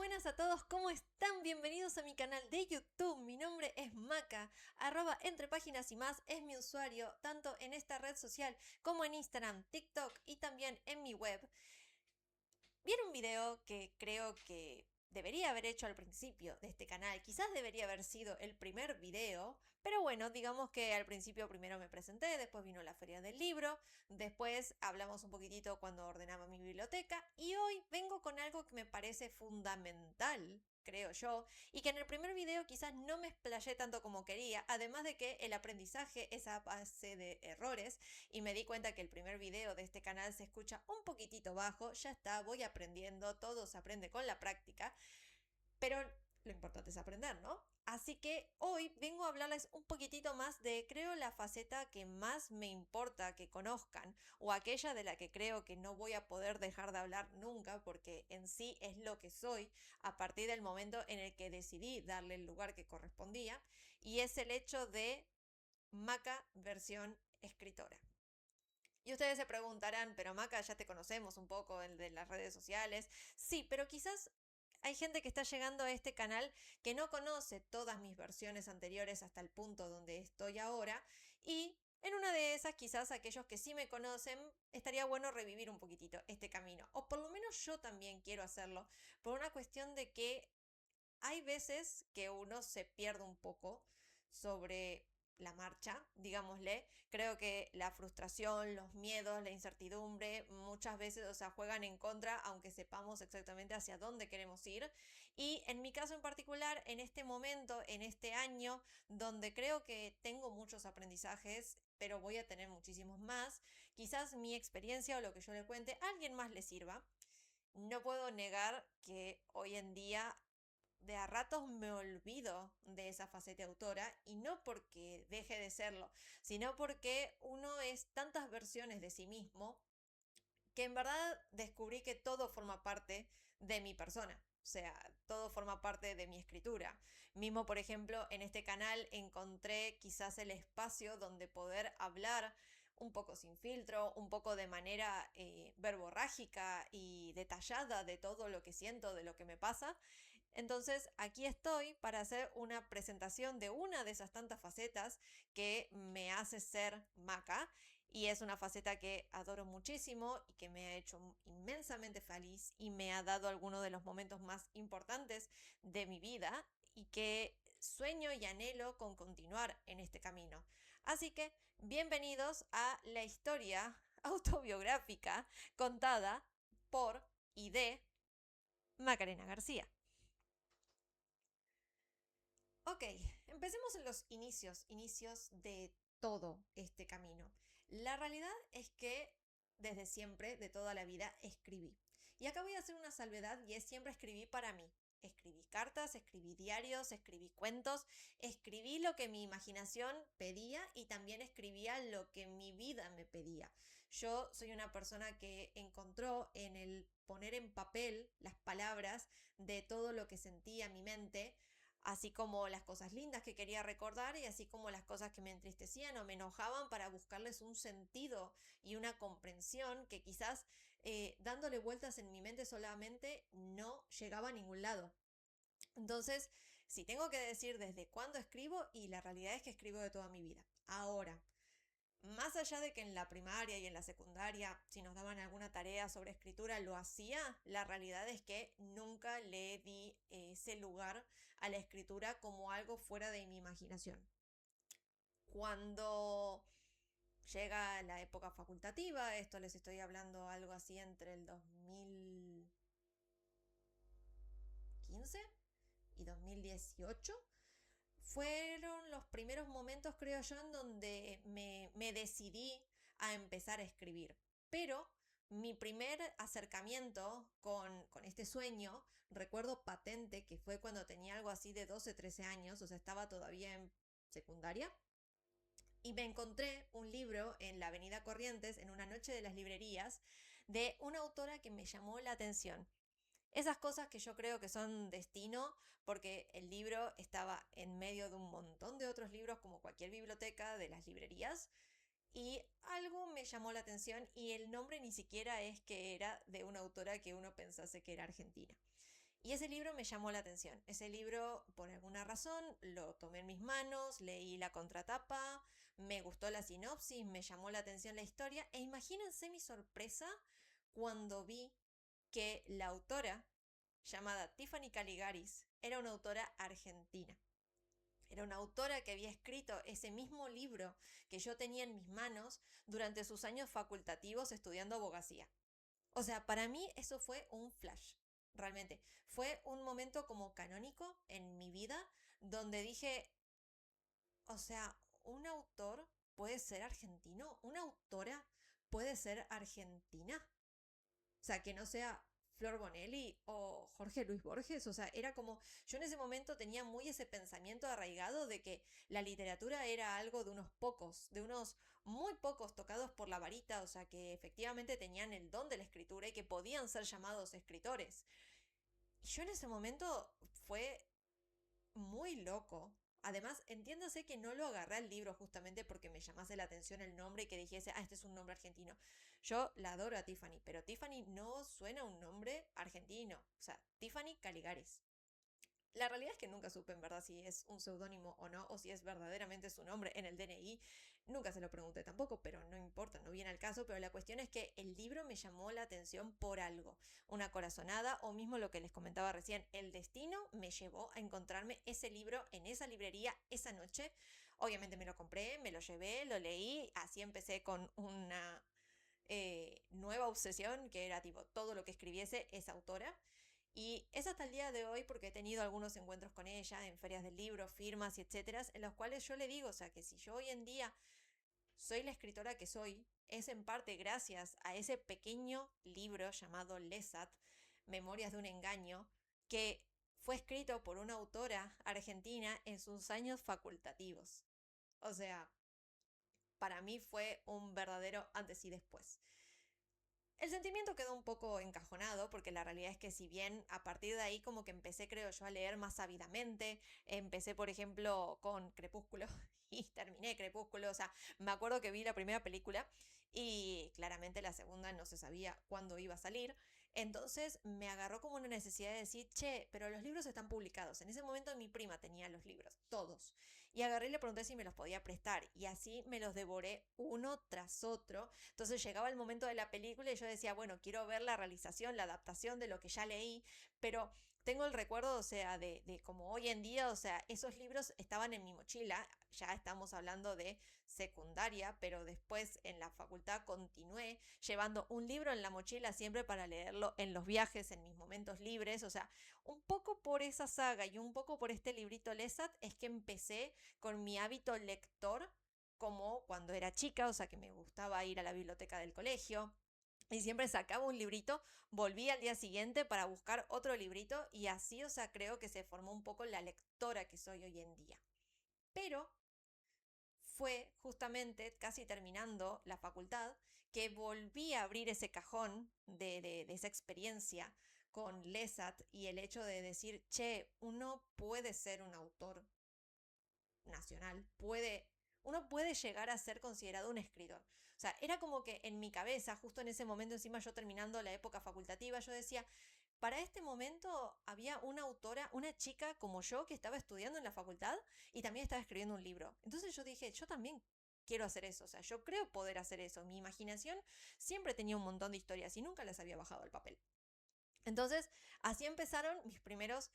buenas a todos, ¿cómo están? Bienvenidos a mi canal de YouTube. Mi nombre es Maca, @entre páginas y más es mi usuario, tanto en esta red social como en Instagram, TikTok y también en mi web. Vieron un video que creo que debería haber hecho al principio de este canal, quizás debería haber sido el primer video, pero bueno, digamos que al principio primero me presenté, después vino la feria del libro, después hablamos un poquitito cuando ordenaba mi biblioteca y hoy vengo con algo que me parece fundamental, creo yo, y que en el primer video quizás no me explayé tanto como quería, además de que el aprendizaje es a base de errores y me di cuenta que el primer video de este canal se escucha un poquitito bajo, ya está, voy aprendiendo, todo se aprende con la práctica, pero lo importante es aprender, ¿no? Así que hoy vengo a hablarles un poquitito más de, creo, la faceta que más me importa que conozcan, o aquella de la que creo que no voy a poder dejar de hablar nunca, porque en sí es lo que soy a partir del momento en el que decidí darle el lugar que correspondía, y es el hecho de Maca versión escritora. Y ustedes se preguntarán, pero Maca, ya te conocemos un poco el de las redes sociales. Sí, pero quizás hay gente que está llegando a este canal que no conoce todas mis versiones anteriores hasta el punto donde estoy ahora. Y en una de esas, quizás aquellos que sí me conocen, estaría bueno revivir un poquitito este camino. O por lo menos yo también quiero hacerlo, por una cuestión de que hay veces que uno se pierde un poco sobre la marcha, digámosle. Creo que la frustración, los miedos, la incertidumbre muchas veces, o sea, juegan en contra, aunque sepamos exactamente hacia dónde queremos ir. Y en mi caso en particular, en este momento, en este año, donde creo que tengo muchos aprendizajes, pero voy a tener muchísimos más, quizás mi experiencia o lo que yo le cuente a alguien más le sirva. No puedo negar que hoy en día de a ratos me olvido de esa faceta autora, y no porque deje de serlo, sino porque uno es tantas versiones de sí mismo que en verdad descubrí que todo forma parte de mi persona. O sea, todo forma parte de mi escritura. Mismo, por ejemplo, en este canal encontré quizás el espacio donde poder hablar un poco sin filtro, un poco de manera verborrágica y detallada de todo lo que siento, de lo que me pasa. Entonces, aquí estoy para hacer una presentación de una de esas tantas facetas que me hace ser Maca, y es una faceta que adoro muchísimo y que me ha hecho inmensamente feliz y me ha dado algunos de los momentos más importantes de mi vida y que sueño y anhelo con continuar en este camino. Así que bienvenidos a la historia autobiográfica contada por y de Macarena García. Ok, empecemos en los inicios de todo este camino. La realidad es que desde siempre, de toda la vida, escribí. Y acá voy a hacer una salvedad, y es siempre escribí para mí. Escribí cartas, escribí diarios, escribí cuentos, escribí lo que mi imaginación pedía y también escribía lo que mi vida me pedía. Yo soy una persona que encontró en el poner en papel las palabras de todo lo que sentía mi mente, así como las cosas lindas que quería recordar y así como las cosas que me entristecían o me enojaban, para buscarles un sentido y una comprensión que quizás dándole vueltas en mi mente solamente no llegaba a ningún lado. Entonces, si tengo que decir desde cuándo escribo, y la realidad es que escribo de toda mi vida. Ahora, más allá de que en la primaria y en la secundaria, si nos daban alguna tarea sobre escritura, lo hacía, la realidad es que nunca le di ese lugar a la escritura como algo fuera de mi imaginación. Cuando llega la época facultativa, esto les estoy hablando algo así entre el 2015 y 2018, fueron los primeros momentos, creo yo, en donde me decidí a empezar a escribir. Pero mi primer acercamiento con este sueño, recuerdo patente que fue cuando tenía algo así de 12, 13 años, o sea, estaba todavía en secundaria, y me encontré un libro en la Avenida Corrientes, en una noche de las librerías, de una autora que me llamó la atención. Esas cosas que yo creo que son destino, porque el libro estaba en medio de un montón de otros libros, como cualquier biblioteca de las librerías, y algo me llamó la atención, y el nombre ni siquiera es que era de una autora que uno pensase que era argentina. Y ese libro me llamó la atención. Ese libro, por alguna razón, lo tomé en mis manos, leí la contratapa, me gustó la sinopsis, me llamó la atención la historia. E imagínense mi sorpresa cuando vi que la autora, llamada Tiffany Caligaris, era una autora argentina. Era una autora que había escrito ese mismo libro que yo tenía en mis manos durante sus años facultativos estudiando abogacía. O sea, para mí eso fue un flash, realmente. Fue un momento como canónico en mi vida donde dije, o sea, un autor puede ser argentino, una autora puede ser argentina. O sea, que no sea Flor Bonelli o Jorge Luis Borges. O sea, era como, yo en ese momento tenía muy ese pensamiento arraigado de que la literatura era algo de unos pocos, de unos muy pocos tocados por la varita, o sea, que efectivamente tenían el don de la escritura y que podían ser llamados escritores. Y yo en ese momento fue muy loco. Además, entiéndase que no lo agarré al libro justamente porque me llamase la atención el nombre y que dijese, este es un nombre argentino. Yo la adoro a Tiffany, pero Tiffany no suena un nombre argentino. O sea, Tiffany Caligaris. La realidad es que nunca supe en verdad si es un seudónimo o no, o si es verdaderamente su nombre en el DNI. Nunca se lo pregunté tampoco, pero no importa, no viene al caso. Pero la cuestión es que el libro me llamó la atención por algo. Una corazonada o mismo lo que les comentaba recién. El destino me llevó a encontrarme ese libro en esa librería esa noche. Obviamente me lo compré, me lo llevé, lo leí. Así empecé con una nueva obsesión que era tipo todo lo que escribiese esa autora. Y es hasta el día de hoy porque he tenido algunos encuentros con ella en ferias del libro, firmas y etcétera, en los cuales yo le digo, o sea, que si yo hoy en día soy la escritora que soy, es en parte gracias a ese pequeño libro llamado Lesat, Memorias de un engaño, que fue escrito por una autora argentina en sus años facultativos. O sea, para mí fue un verdadero antes y después. El sentimiento quedó un poco encajonado porque la realidad es que si bien a partir de ahí como que empecé creo yo a leer más ávidamente, empecé por ejemplo con Crepúsculo y terminé Crepúsculo, o sea, me acuerdo que vi la primera película y claramente la segunda no se sabía cuándo iba a salir, entonces me agarró como una necesidad de decir, che, pero los libros están publicados, en ese momento mi prima tenía los libros, todos, y agarré y le pregunté si me los podía prestar y así me los devoré uno tras otro. Entonces llegaba el momento de la película y yo decía, bueno, quiero ver la realización, la adaptación de lo que ya leí, pero tengo el recuerdo, o sea, de como hoy en día, o sea, esos libros estaban en mi mochila, ya estamos hablando de secundaria, pero después en la facultad continué llevando un libro en la mochila siempre para leerlo en los viajes, en mis momentos libres, o sea, un poco por esa saga y un poco por este librito Lesat es que empecé con mi hábito lector como cuando era chica, o sea que me gustaba ir a la biblioteca del colegio. Y siempre sacaba un librito, volvía al día siguiente para buscar otro librito y así, o sea, creo que se formó un poco la lectora que soy hoy en día. Pero fue justamente casi terminando la facultad que volví a abrir ese cajón de esa experiencia con Lesat y el hecho de decir, che, uno puede ser un autor nacional, uno puede llegar a ser considerado un escritor. O sea, era como que en mi cabeza, justo en ese momento, encima yo terminando la época facultativa, yo decía, para este momento había una autora, una chica como yo que estaba estudiando en la facultad y también estaba escribiendo un libro. Entonces yo dije, yo también quiero hacer eso, o sea, yo creo poder hacer eso. Mi imaginación siempre tenía un montón de historias y nunca las había bajado al papel. Entonces, así empezaron mis primeros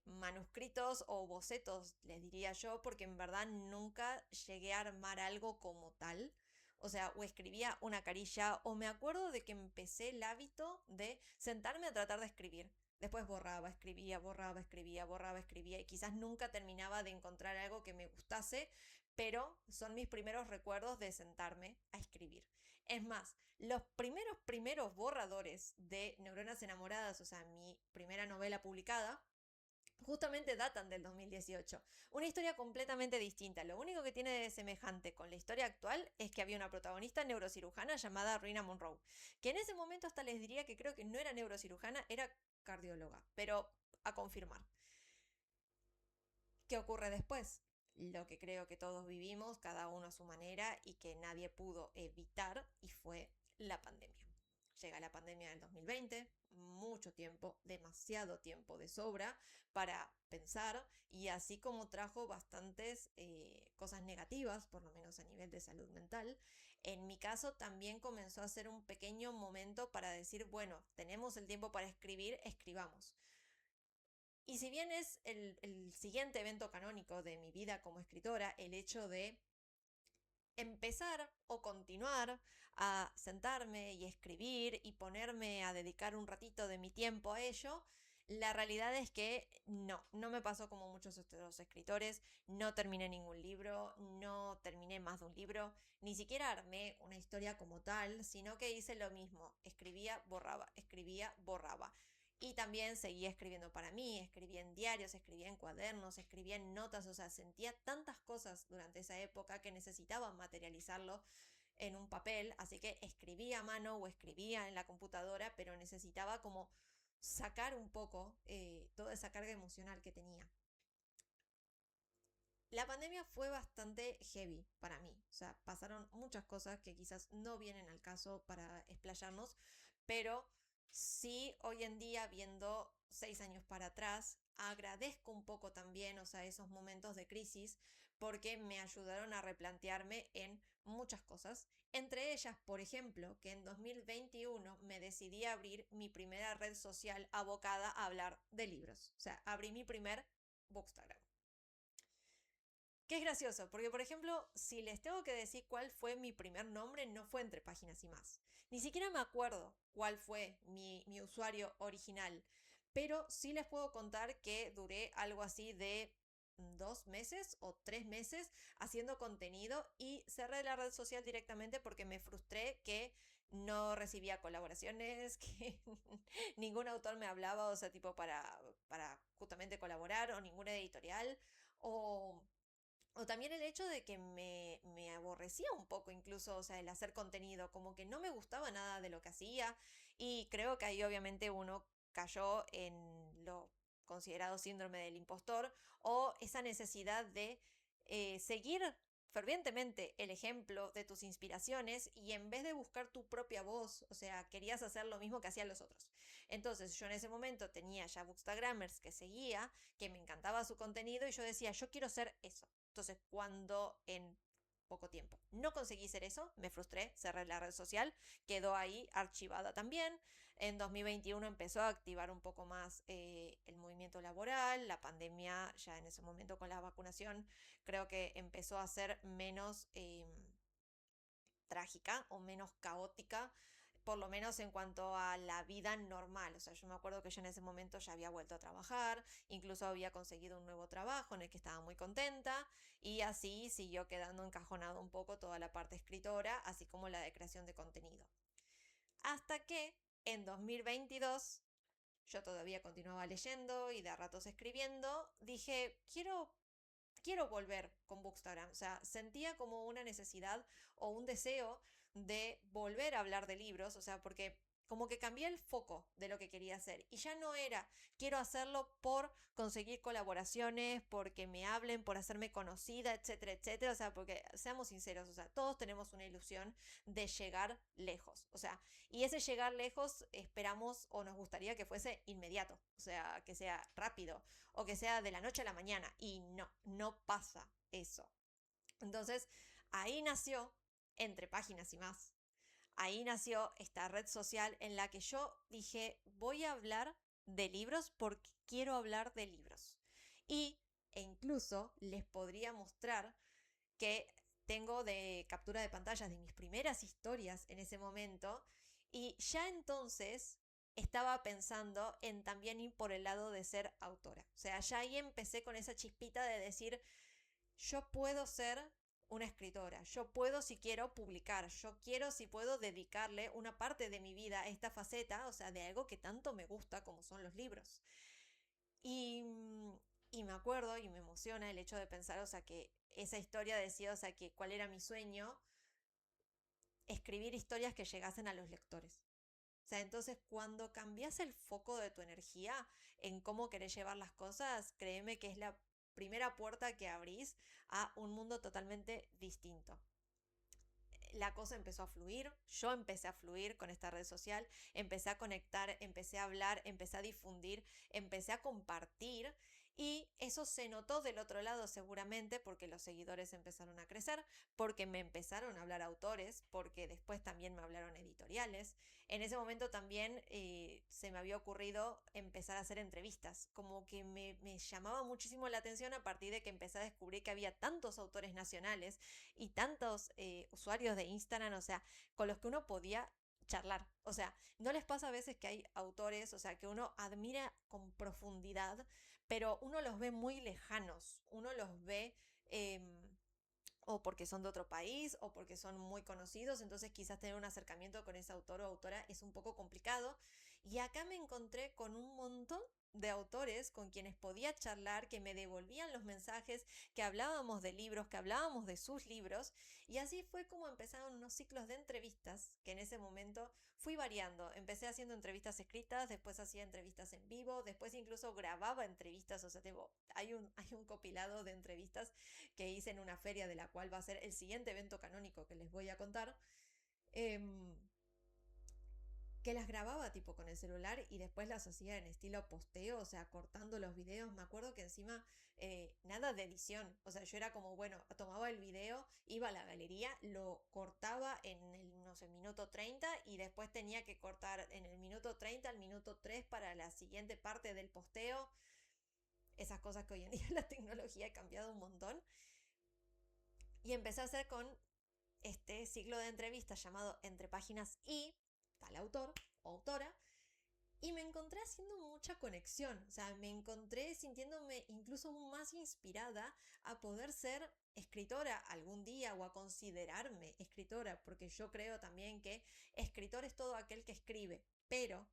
manuscritos o bocetos, les diría yo, porque en verdad nunca llegué a armar algo como tal. O sea, o escribía una carilla, o me acuerdo de que empecé el hábito de sentarme a tratar de escribir. Después borraba, escribía, borraba, escribía, borraba, escribía, y quizás nunca terminaba de encontrar algo que me gustase, pero son mis primeros recuerdos de sentarme a escribir. Es más, los primeros borradores de Neuronas Enamoradas, o sea, mi primera novela publicada, justamente datan del 2018. Una historia completamente distinta. Lo único que tiene de semejante con la historia actual es que había una protagonista neurocirujana llamada Rina Monroe, que en ese momento hasta les diría que creo que no era neurocirujana, era cardióloga, pero a confirmar. ¿Qué ocurre después? Lo que creo que todos vivimos, cada uno a su manera, y que nadie pudo evitar, y fue la pandemia. llega la pandemia del 2020, mucho tiempo, demasiado tiempo de sobra para pensar, y así como trajo bastantes cosas negativas, por lo menos a nivel de salud mental, en mi caso también comenzó a ser un pequeño momento para decir, bueno, tenemos el tiempo para escribir, escribamos. Y si bien es el siguiente evento canónico de mi vida como escritora, el hecho de empezar o continuar a sentarme y escribir y ponerme a dedicar un ratito de mi tiempo a ello, la realidad es que no me pasó como muchos otros escritores, no terminé ningún libro, no terminé más de un libro, ni siquiera armé una historia como tal, sino que hice lo mismo, escribía, borraba. Y también seguía escribiendo para mí, escribía en diarios, escribía en cuadernos, escribía en notas, o sea, sentía tantas cosas durante esa época que necesitaba materializarlo en un papel, así que escribía a mano o escribía en la computadora, pero necesitaba como sacar un poco toda esa carga emocional que tenía. La pandemia fue bastante heavy para mí, o sea, pasaron muchas cosas que quizás no vienen al caso para explayarnos, pero sí hoy en día, viendo 6 años para atrás, agradezco un poco también, o sea, esos momentos de crisis, porque me ayudaron a replantearme en muchas cosas, entre ellas, por ejemplo, que en 2021 me decidí a abrir mi primera red social abocada a hablar de libros, o sea, abrí mi primer Bookstagram. Que es gracioso, porque por ejemplo, si les tengo que decir cuál fue mi primer nombre, no fue Entre Páginas y Más. Ni siquiera me acuerdo cuál fue mi usuario original, pero sí les puedo contar que duré algo así de 2 meses o 3 meses haciendo contenido y cerré la red social directamente porque me frustré que no recibía colaboraciones, que ningún autor me hablaba, o sea, tipo para justamente colaborar, o ninguna editorial, o también el hecho de que me aborrecía un poco incluso, o sea, el hacer contenido, como que no me gustaba nada de lo que hacía, y creo que ahí obviamente uno cayó en lo considerado síndrome del impostor, o esa necesidad de seguir fervientemente el ejemplo de tus inspiraciones, y en vez de buscar tu propia voz, o sea, querías hacer lo mismo que hacían los otros. Entonces yo en ese momento tenía ya Bookstagrammers que seguía, que me encantaba su contenido, y yo decía, yo quiero ser eso. Entonces, cuando en poco tiempo no conseguí ser eso, me frustré, cerré la red social, quedó ahí archivada también. En 2021 empezó a activar un poco más el movimiento laboral, la pandemia ya en ese momento con la vacunación creo que empezó a ser menos trágica o menos caótica, por lo menos en cuanto a la vida normal. O sea, yo me acuerdo que yo en ese momento ya había vuelto a trabajar, incluso había conseguido un nuevo trabajo en el que estaba muy contenta, y así siguió quedando encajonado un poco toda la parte escritora, así como la de creación de contenido. Hasta que en 2022 yo todavía continuaba leyendo y de a ratos escribiendo, dije, quiero volver con Bookstagram. O sea, sentía como una necesidad o un deseo de volver a hablar de libros, o sea, porque como que cambié el foco de lo que quería hacer, y ya no era quiero hacerlo por conseguir colaboraciones, porque me hablen, por hacerme conocida, etcétera, etcétera. O sea, porque seamos sinceros, o sea, todos tenemos una ilusión de llegar lejos, o sea, y ese llegar lejos esperamos o nos gustaría que fuese inmediato, o sea, que sea rápido, o que sea de la noche a la mañana, y no pasa eso. Entonces, ahí nació Entre Páginas y Más. Ahí nació esta red social en la que yo dije, voy a hablar de libros porque quiero hablar de libros. Y e incluso les podría mostrar que tengo de captura de pantallas de mis primeras historias en ese momento, y ya entonces estaba pensando en también ir por el lado de ser autora. O sea, ya ahí empecé con esa chispita de decir, yo puedo ser una escritora, yo puedo si quiero publicar, yo quiero si puedo dedicarle una parte de mi vida a esta faceta, o sea, de algo que tanto me gusta como son los libros. Y, y me acuerdo y me emociona el hecho de pensar, o sea, que esa historia decía, o sea, que cuál era mi sueño, escribir historias que llegasen a los lectores. O sea, entonces cuando cambias el foco de tu energía en cómo querés llevar las cosas, créeme que es la primera puerta que abrís a un mundo totalmente distinto. la cosa empezó a fluir, yo empecé a fluir con esta red social, empecé a conectar, empecé a hablar, empecé a difundir, empecé a compartir y eso se notó del otro lado seguramente porque los seguidores empezaron a crecer, porque me empezaron a hablar autores, porque después también me hablaron editoriales. En ese momento también se me había ocurrido empezar a hacer entrevistas, como que me llamaba muchísimo la atención a partir de que empecé a descubrir que había tantos autores nacionales y tantos usuarios de Instagram, o sea, con los que uno podía charlar. O sea, ¿no les pasa a veces que hay autores, o sea, que uno admira con profundidad, pero uno los ve muy lejanos, uno los ve o porque son de otro país o porque son muy conocidos, entonces quizás tener un acercamiento con ese autor o autora es un poco complicado. Y acá me encontré con un montón de autores con quienes podía charlar, que me devolvían los mensajes, que hablábamos de libros, que hablábamos de sus libros, y así fue como empezaron unos ciclos de entrevistas que en ese momento fui variando. Empecé haciendo entrevistas escritas, después hacía entrevistas en vivo, después incluso grababa entrevistas, o sea, hay un compilado de entrevistas que hice en una feria de la cual va a ser el siguiente evento canónico que les voy a contar. Eh, que las grababa tipo con el celular y después las hacía en estilo posteo, o sea, cortando los videos. Me acuerdo que encima nada de edición, o sea, yo era como, bueno, tomaba el video, iba a la galería, lo cortaba en el, no sé, minuto 30 y después tenía que cortar en el minuto 30 al minuto 3 para la siguiente parte del posteo. Esas cosas que hoy en día la tecnología ha cambiado un montón. Y empecé a hacer con este ciclo de entrevistas llamado Entre Páginas y tal autor o autora, y me encontré haciendo mucha conexión, o sea, me encontré sintiéndome incluso más inspirada a poder ser escritora algún día o a considerarme escritora, porque yo creo también que escritor es todo aquel que escribe, pero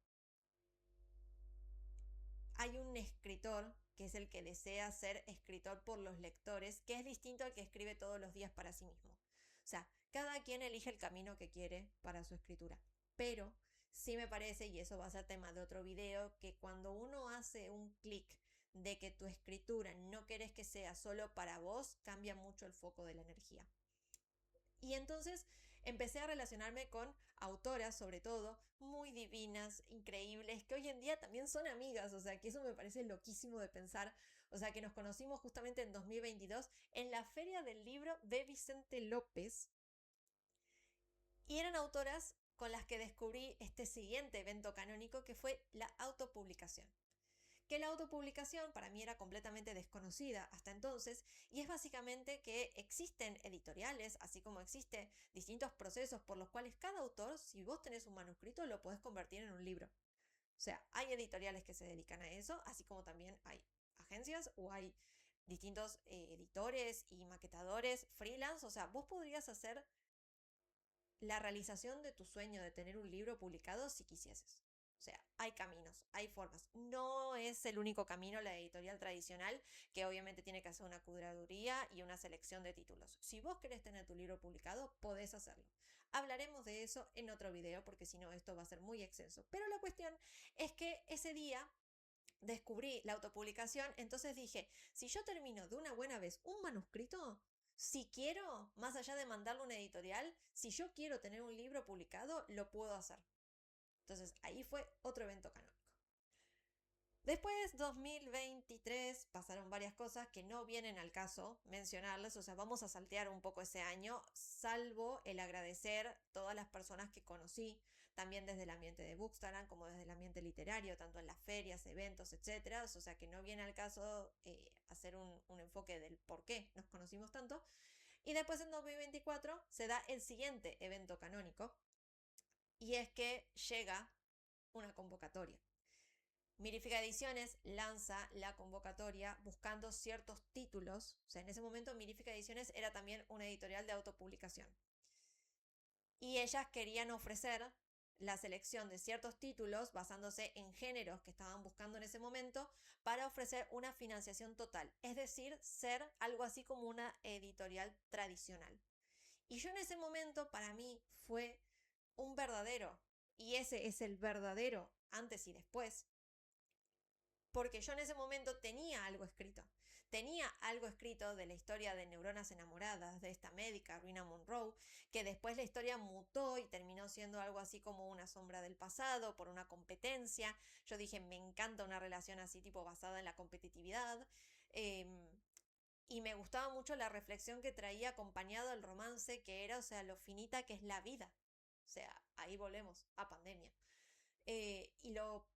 hay un escritor que es el que desea ser escritor por los lectores, que es distinto al que escribe todos los días para sí mismo. O sea, cada quien elige el camino que quiere para su escritura. Pero sí me parece, y eso va a ser tema de otro video, que cuando uno hace un clic de que tu escritura no querés que sea solo para vos, cambia mucho el foco de la energía. Y entonces empecé a relacionarme con autoras, sobre todo, muy divinas, increíbles, que hoy en día también son amigas, o sea, que eso me parece loquísimo de pensar, o sea, que nos conocimos justamente en 2022 en la Feria del Libro de Vicente López, y eran autoras con las que descubrí este siguiente evento canónico que fue la autopublicación. Que la autopublicación para mí era completamente desconocida hasta entonces, y es básicamente que existen editoriales, así como existen distintos procesos por los cuales cada autor, si vos tenés un manuscrito, lo podés convertir en un libro. O sea, hay editoriales que se dedican a eso, así como también hay agencias o hay distintos editores y maquetadores freelance. O sea, vos podrías hacer la realización de tu sueño de tener un libro publicado si quisieses. O sea, hay caminos, hay formas. No es el único camino la editorial tradicional, que obviamente tiene que hacer una curaduría y una selección de títulos. Si vos querés tener tu libro publicado, podés hacerlo. Hablaremos de eso en otro video porque si no esto va a ser muy extenso. Pero la cuestión es que ese día descubrí la autopublicación, entonces dije, si yo termino de una buena vez un manuscrito, si quiero, más allá de mandarlo a una editorial, si yo quiero tener un libro publicado, lo puedo hacer. Entonces ahí fue otro evento canónico. Después, 2023, pasaron varias cosas que no vienen al caso mencionarles, o sea, vamos a saltear un poco ese año, salvo el agradecer todas las personas que conocí, también desde el ambiente de Bookstagram como desde el ambiente literario, tanto en las ferias, eventos, etcétera. O sea, que no viene al caso hacer un enfoque del por qué nos conocimos tanto. Y después en 2024 se da el siguiente evento canónico, y es que llega una convocatoria. Mirifica Ediciones lanza la convocatoria buscando ciertos títulos. O sea, en ese momento Mirifica Ediciones era también una editorial de autopublicación. Y ellas querían ofrecer la selección de ciertos títulos basándose en géneros que estaban buscando en ese momento para ofrecer una financiación total. Es decir, ser algo así como una editorial tradicional. Y yo en ese momento, para mí, fue un verdadero, y ese es el verdadero antes y después, porque yo en ese momento tenía algo escrito. Tenía algo escrito de la historia de Neuronas Enamoradas, de esta médica, Rina Monroe, que después la historia mutó y terminó siendo algo así como una sombra del pasado, por una competencia. Yo dije, me encanta una relación así tipo basada en la competitividad. Y me gustaba mucho la reflexión que traía acompañado al romance, que era, o sea, lo finita que es la vida. O sea, ahí volvemos a pandemia. Y lo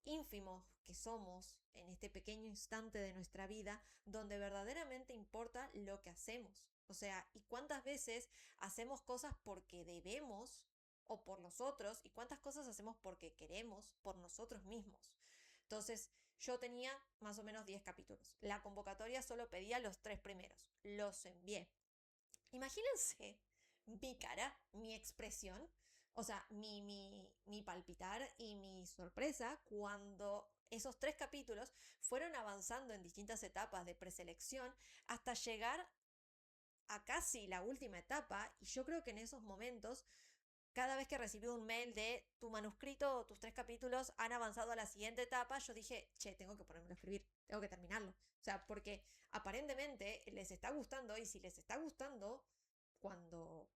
ínfimos que somos en este pequeño instante de nuestra vida donde verdaderamente importa lo que hacemos. O sea, y cuántas veces hacemos cosas porque debemos o por los otros y cuántas cosas hacemos porque queremos por nosotros mismos. Entonces, yo tenía más o menos 10 capítulos. La convocatoria solo pedía los 3 primeros. Los envié. Imagínense mi cara, mi expresión, o sea, mi palpitar y mi sorpresa cuando esos 3 capítulos fueron avanzando en distintas etapas de preselección hasta llegar a casi la última etapa. Y yo creo que en esos momentos, cada vez que recibí un mail de tu manuscrito, tus 3 capítulos han avanzado a la siguiente etapa, yo dije, che, tengo que ponerme a escribir, tengo que terminarlo. O sea, porque aparentemente les está gustando y si les está gustando, cuando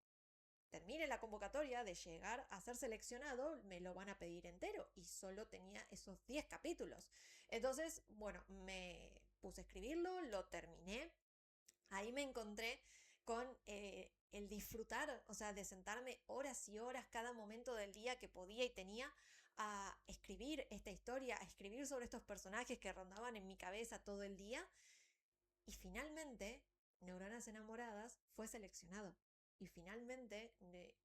termine la convocatoria de llegar a ser seleccionado, me lo van a pedir entero y solo tenía esos 10 capítulos. Entonces, bueno, me puse a escribirlo, lo terminé. Ahí me encontré con el disfrutar, o sea, de sentarme horas y horas cada momento del día que podía y tenía a escribir esta historia, a escribir sobre estos personajes que rondaban en mi cabeza todo el día. Y finalmente, Neuronas Enamoradas fue seleccionado. Y finalmente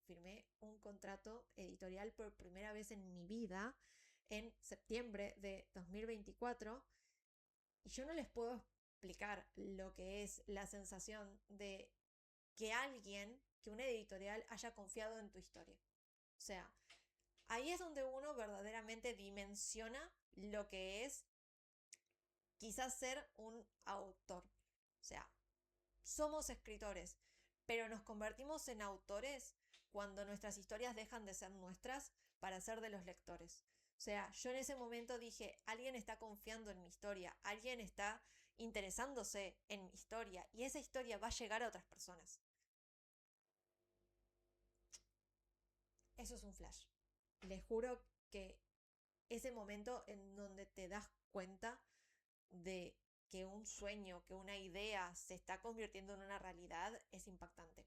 firmé un contrato editorial por primera vez en mi vida en septiembre de 2024. Y yo no les puedo explicar lo que es la sensación de que alguien, que una editorial haya confiado en tu historia. O sea, ahí es donde uno verdaderamente dimensiona lo que es quizás ser un autor. O sea, somos escritores, pero nos convertimos en autores cuando nuestras historias dejan de ser nuestras para ser de los lectores. O sea, yo en ese momento dije, alguien está confiando en mi historia, alguien está interesándose en mi historia y esa historia va a llegar a otras personas. Eso es un flash. Les juro que ese momento en donde te das cuenta de que un sueño, que una idea se está convirtiendo en una realidad es impactante.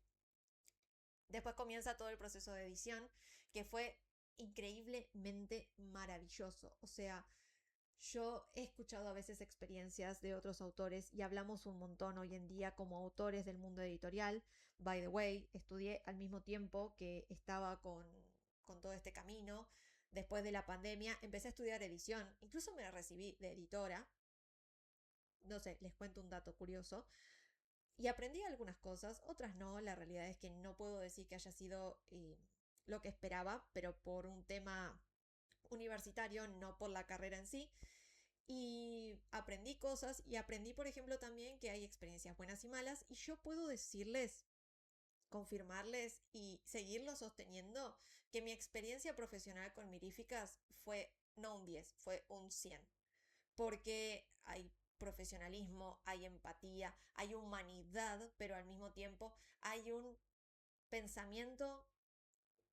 Después comienza todo el proceso de edición, que fue increíblemente maravilloso. O sea, yo he escuchado a veces experiencias de otros autores y hablamos un montón hoy en día como autores del mundo editorial. By the way, estudié al mismo tiempo que estaba con todo este camino. Después de la pandemia empecé a estudiar edición. Incluso me recibí de editora. No sé, les cuento un dato curioso. Y aprendí algunas cosas, otras no. La realidad es que no puedo decir que haya sido lo que esperaba, pero por un tema universitario, no por la carrera en sí. Y aprendí cosas y aprendí, por ejemplo, también que hay experiencias buenas y malas. Y yo puedo decirles, confirmarles y seguirlo sosteniendo que mi experiencia profesional con Miríficas fue no un 10, fue un 100. Porque hay profesionalismo, hay empatía, hay humanidad, pero al mismo tiempo hay un pensamiento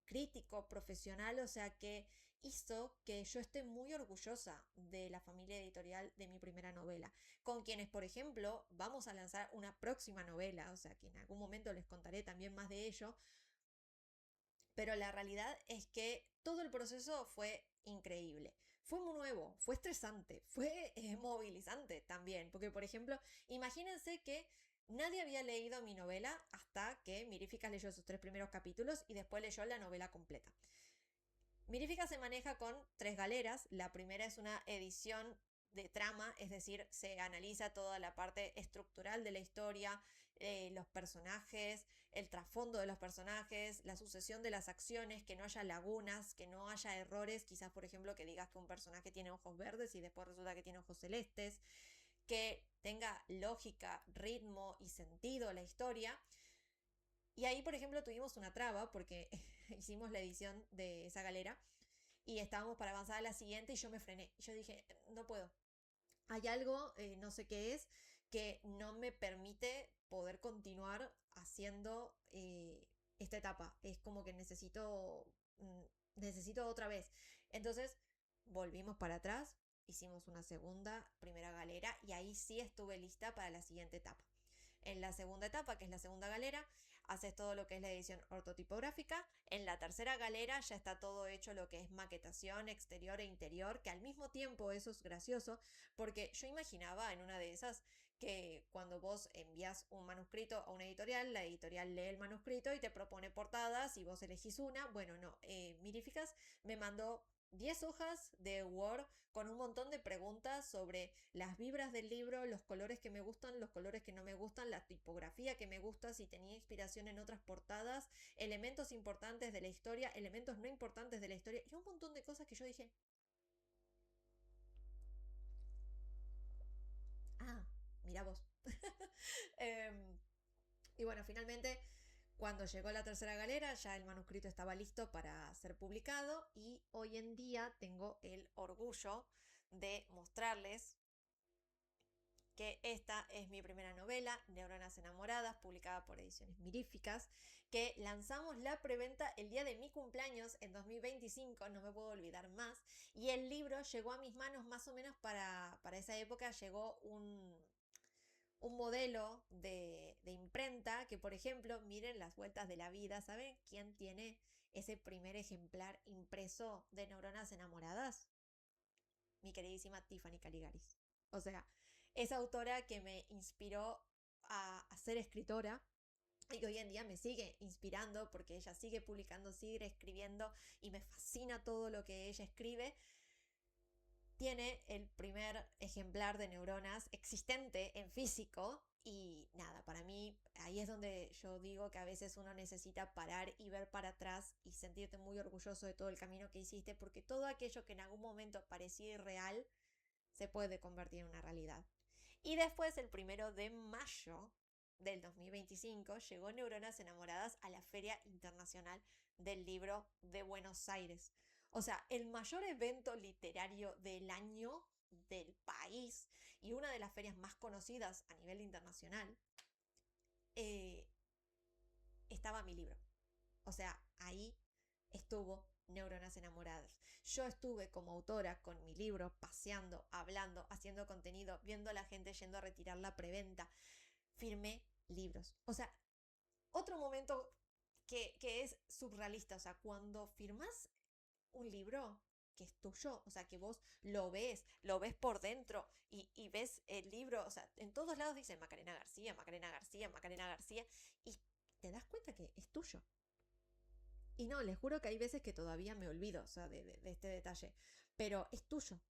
crítico, profesional, o sea que hizo que yo esté muy orgullosa de la familia editorial de mi primera novela, con quienes, por ejemplo, vamos a lanzar una próxima novela, o sea que en algún momento les contaré también más de ello, pero la realidad es que todo el proceso fue increíble. Fue muy nuevo, fue estresante, fue movilizante también, porque por ejemplo, imagínense que nadie había leído mi novela hasta que Miríficas leyó sus 3 primeros capítulos y después leyó la novela completa. Mirífica se maneja con 3 galeras. La primera es una edición de trama, es decir, se analiza toda la parte estructural de la historia, los personajes, el trasfondo de los personajes, la sucesión de las acciones, que no haya lagunas, que no haya errores, quizás por ejemplo que digas que un personaje tiene ojos verdes y después resulta que tiene ojos celestes, que tenga lógica, ritmo y sentido la historia. Y ahí, por ejemplo, tuvimos una traba porque hicimos la edición de esa galera y estábamos para avanzar a la siguiente y yo me frené. Y yo dije, no puedo. Hay algo, no sé qué es, que no me permite poder continuar haciendo esta etapa. Es como que necesito otra vez. Entonces volvimos para atrás, hicimos una primera galera y ahí sí estuve lista para la siguiente etapa. En la segunda etapa, que es la segunda galera, haces todo lo que es la edición ortotipográfica. En la tercera galera ya está todo hecho lo que es maquetación exterior e interior, que al mismo tiempo eso es gracioso, porque yo imaginaba en una de esas que cuando vos envías un manuscrito a una editorial, la editorial lee el manuscrito y te propone portadas y vos elegís una. Bueno, no, Mirificas me mandó 10 hojas de Word con un montón de preguntas sobre las vibras del libro, los colores que me gustan, los colores que no me gustan, la tipografía que me gusta, si tenía inspiración en otras portadas, elementos importantes de la historia, elementos no importantes de la historia y un montón de cosas que yo dije, ah, mira vos. eh, y bueno, finalmente cuando llegó la tercera galera ya el manuscrito estaba listo para ser publicado y hoy en día tengo el orgullo de mostrarles que esta es mi primera novela, Neuronas Enamoradas, publicada por Ediciones Miríficas, que lanzamos la preventa el día de mi cumpleaños en 2025, no me puedo olvidar más, y el libro llegó a mis manos más o menos para esa época, llegó un modelo de imprenta que, por ejemplo, miren las vueltas de la vida, ¿saben quién tiene ese primer ejemplar impreso de Neuronas Enamoradas? Mi queridísima Tiffany Caligaris. O sea, esa autora que me inspiró a ser escritora y que hoy en día me sigue inspirando porque ella sigue publicando, sigue escribiendo y me fascina todo lo que ella escribe. Tiene el primer ejemplar de Neuronas existente en físico y nada, para mí ahí es donde yo digo que a veces uno necesita parar y ver para atrás y sentirte muy orgulloso de todo el camino que hiciste porque todo aquello que en algún momento parecía irreal se puede convertir en una realidad. Y después, el 1 de mayo del 2025, llegó Neuronas Enamoradas a la Feria Internacional del Libro de Buenos Aires. O sea, el mayor evento literario del año del país y una de las ferias más conocidas a nivel internacional, eh, estaba mi libro. O sea, ahí estuvo Neuronas Enamoradas. Yo estuve como autora con mi libro, paseando, hablando, haciendo contenido, viendo a la gente yendo a retirar la preventa. Firmé libros. O sea, otro momento que es surrealista. O sea, cuando firmas un libro que es tuyo, o sea, que vos lo ves por dentro y ves el libro, o sea, en todos lados dicen Macarena García, Macarena García, Macarena García, y te das cuenta que es tuyo. Y no, les juro que hay veces que todavía me olvido, o sea, de este detalle. Pero es tuyo.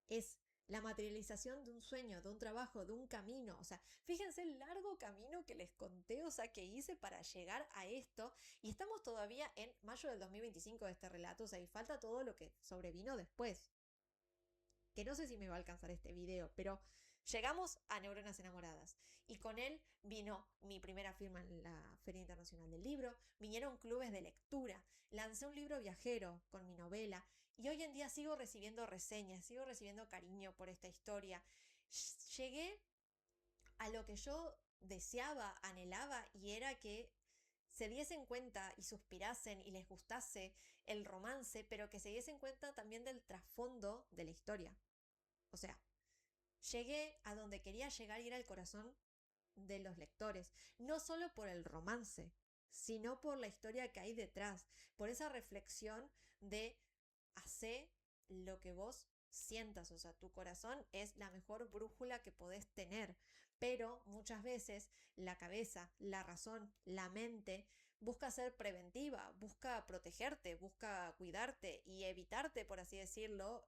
Es la materialización de un sueño, de un trabajo, de un camino. O sea, fíjense el largo camino que les conté, o sea, que hice para llegar a esto. Y estamos todavía en mayo del 2025 de este relato, o sea, y falta todo lo que sobrevino después. Que no sé si me va a alcanzar este video, pero llegamos a Neuronas Enamoradas y con él vino mi primera firma en la Feria Internacional del Libro, vinieron clubes de lectura, lancé un libro viajero con mi novela y hoy en día sigo recibiendo reseñas, sigo recibiendo cariño por esta historia. Llegué a lo que yo deseaba, anhelaba y era que se diesen cuenta y suspirasen y les gustase el romance, pero que se diesen cuenta también del trasfondo de la historia. O sea, llegué a donde quería llegar y era el corazón de los lectores, no solo por el romance, sino por la historia que hay detrás, por esa reflexión de hacer lo que vos sientas, o sea, tu corazón es la mejor brújula que podés tener, pero muchas veces la cabeza, la razón, la mente busca ser preventiva, busca protegerte, busca cuidarte y evitarte, por así decirlo,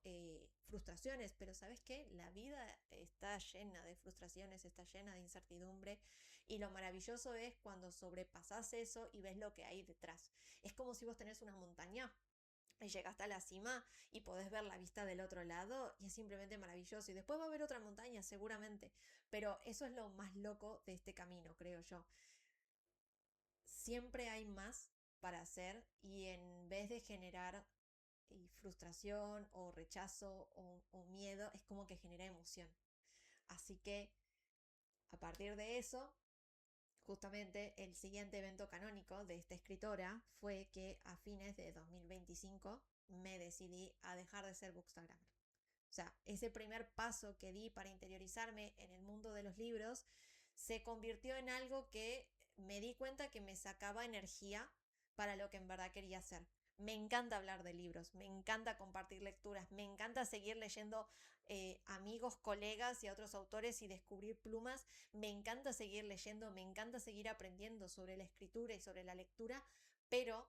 frustraciones. Pero ¿sabes qué? La vida está llena de frustraciones, está llena de incertidumbre y lo maravilloso es cuando sobrepasas eso y ves lo que hay detrás. Es como si vos tenés una montaña y llegaste a la cima y podés ver la vista del otro lado y es simplemente maravilloso. Y después va a haber otra montaña, seguramente. Pero eso es lo más loco de este camino, creo yo. Siempre hay más para hacer y en vez de generar y frustración o rechazo o miedo, es como que genera emoción. Así que a partir de eso, justamente el siguiente evento canónico de esta escritora fue que a fines de 2025 me decidí a dejar de ser bookstagrammer. O sea, ese primer paso que di para interiorizarme en el mundo de los libros se convirtió en algo que me di cuenta que me sacaba energía para lo que en verdad quería hacer. Me encanta hablar de libros, me encanta compartir lecturas, me encanta seguir leyendo amigos, colegas y a otros autores y descubrir plumas. Me encanta seguir leyendo, me encanta seguir aprendiendo sobre la escritura y sobre la lectura, pero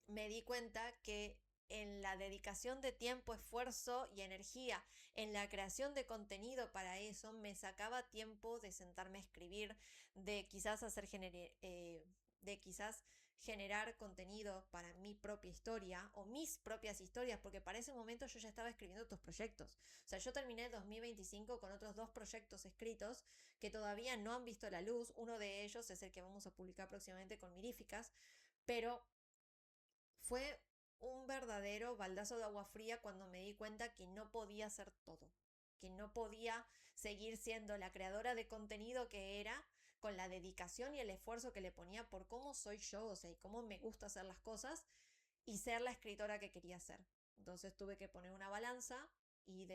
me di cuenta que en la dedicación de tiempo, esfuerzo y energía, en la creación de contenido para eso, me sacaba tiempo de sentarme a escribir, de quizás de quizás generar contenido para mi propia historia o mis propias historias, porque para ese momento yo ya estaba escribiendo otros proyectos. O sea, yo terminé el 2025 con otros 2 proyectos escritos que todavía no han visto la luz. Uno de ellos es el que vamos a publicar próximamente con Miríficas, pero fue un verdadero baldazo de agua fría cuando me di cuenta que no podía hacer todo, que no podía seguir siendo la creadora de contenido que era, con la dedicación y el esfuerzo que le ponía por cómo soy yo, o sea, y cómo me gusta hacer las cosas, y ser la escritora que quería ser. Entonces tuve que poner una balanza y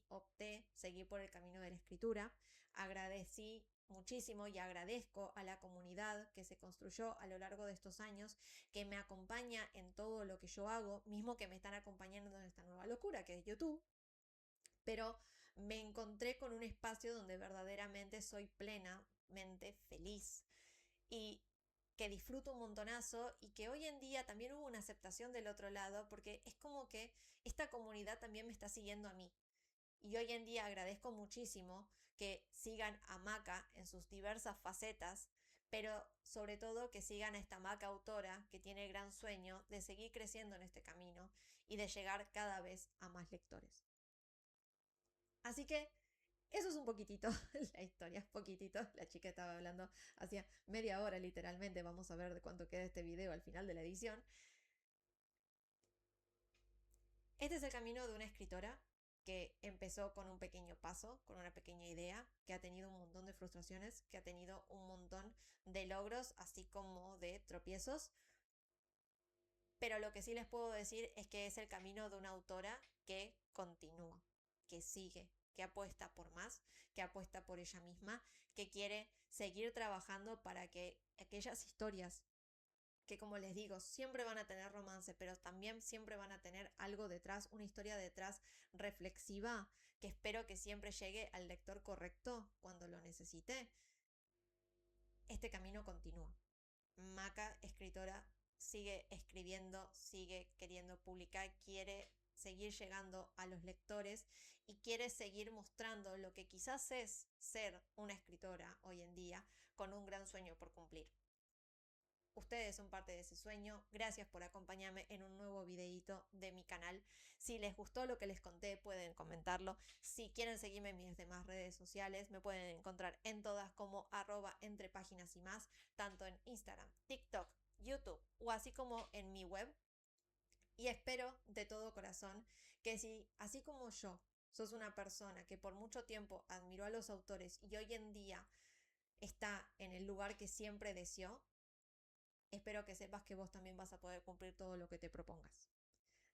opté, seguir por el camino de la escritura. Agradecí muchísimo y agradezco a la comunidad que se construyó a lo largo de estos años, que me acompaña en todo lo que yo hago, mismo que me están acompañando en esta nueva locura que es YouTube, pero me encontré con un espacio donde verdaderamente soy plenamente feliz y que disfruto un montonazo, y que hoy en día también hubo una aceptación del otro lado, porque es como que esta comunidad también me está siguiendo a mí. Y hoy en día agradezco muchísimo que sigan a Maca en sus diversas facetas, pero sobre todo que sigan a esta Maca autora que tiene el gran sueño de seguir creciendo en este camino y de llegar cada vez a más lectores. Así que eso es un poquitito la historia, es poquitito. La chica estaba hablando hacía media hora literalmente. Vamos a ver de cuánto queda este video al final de la edición. Este es el camino de una escritora que empezó con un pequeño paso, con una pequeña idea, que ha tenido un montón de frustraciones, que ha tenido un montón de logros, así como de tropiezos. Pero lo que sí les puedo decir es que es el camino de una autora que continúa, que sigue, que apuesta por más, que apuesta por ella misma, que quiere seguir trabajando para que aquellas historias que, como les digo, siempre van a tener romance, pero también siempre van a tener algo detrás, una historia detrás reflexiva, que espero que siempre llegue al lector correcto cuando lo necesite. Este camino continúa. Maca, escritora, sigue escribiendo, sigue queriendo publicar, quiere seguir llegando a los lectores y quiere seguir mostrando lo que quizás es ser una escritora hoy en día, con un gran sueño por cumplir. Ustedes son parte de ese sueño. Gracias por acompañarme en un nuevo videito de mi canal. Si les gustó lo que les conté, pueden comentarlo. Si quieren seguirme en mis demás redes sociales, me pueden encontrar en todas como @entrepáginas y más, tanto en Instagram, TikTok, YouTube o así como en mi web. Y espero de todo corazón que si, así como yo, sos una persona que por mucho tiempo admiró a los autores y hoy en día está en el lugar que siempre deseó, espero que sepas que vos también vas a poder cumplir todo lo que te propongas.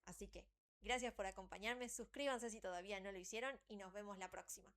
Así que, gracias por acompañarme, suscríbanse si todavía no lo hicieron y nos vemos la próxima.